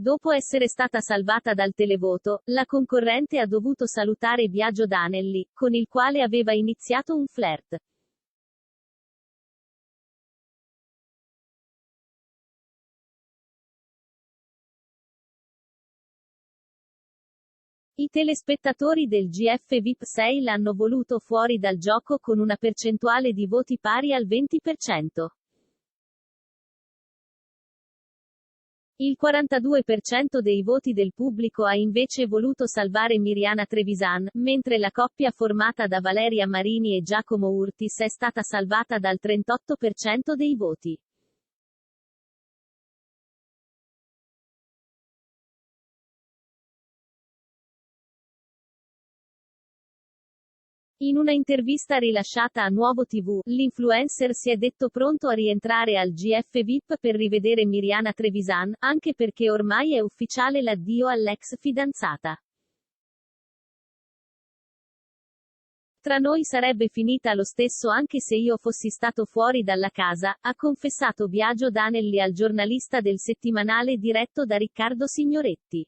Dopo essere stata salvata dal televoto, la concorrente ha dovuto salutare Biagio Danelli, con il quale aveva iniziato un flirt. I telespettatori del GF VIP 6 l'hanno voluto fuori dal gioco con una percentuale di voti pari al 20%. Il 42% dei voti del pubblico ha invece voluto salvare Miriana Trevisan, mentre la coppia formata da Valeria Marini e Giacomo Urtis è stata salvata dal 38% dei voti. In una intervista rilasciata a Nuovo TV, l'influencer si è detto pronto a rientrare al GF VIP per rivedere Miriana Trevisan, anche perché ormai è ufficiale l'addio all'ex fidanzata. Tra noi sarebbe finita lo stesso anche se io fossi stato fuori dalla casa, ha confessato Biagio Danelli al giornalista del settimanale diretto da Riccardo Signoretti.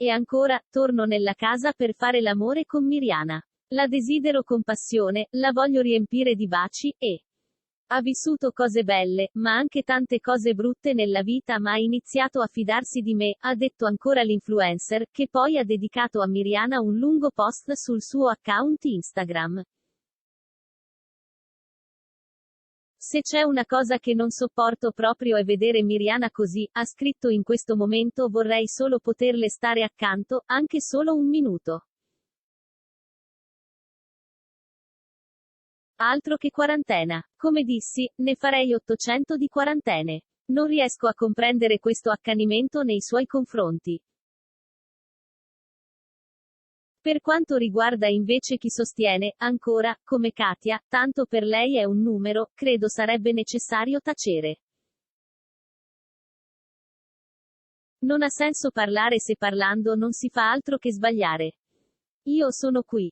E ancora, torno nella casa per fare l'amore con Miriana. La desidero con passione, la voglio riempire di baci, e ha vissuto cose belle, ma anche tante cose brutte nella vita ma ha iniziato a fidarsi di me, ha detto ancora l'influencer, che poi ha dedicato a Miriana un lungo post sul suo account Instagram. Se c'è una cosa che non sopporto proprio è vedere Miriana così, ha scritto in questo momento vorrei solo poterle stare accanto, anche solo un minuto. Altro che quarantena. Come dissi, ne farei 800 di quarantene. Non riesco a comprendere questo accanimento nei suoi confronti. Per quanto riguarda invece chi sostiene, ancora, come Katia, tanto per lei è un numero, credo sarebbe necessario tacere. Non ha senso parlare se parlando non si fa altro che sbagliare. Io sono qui.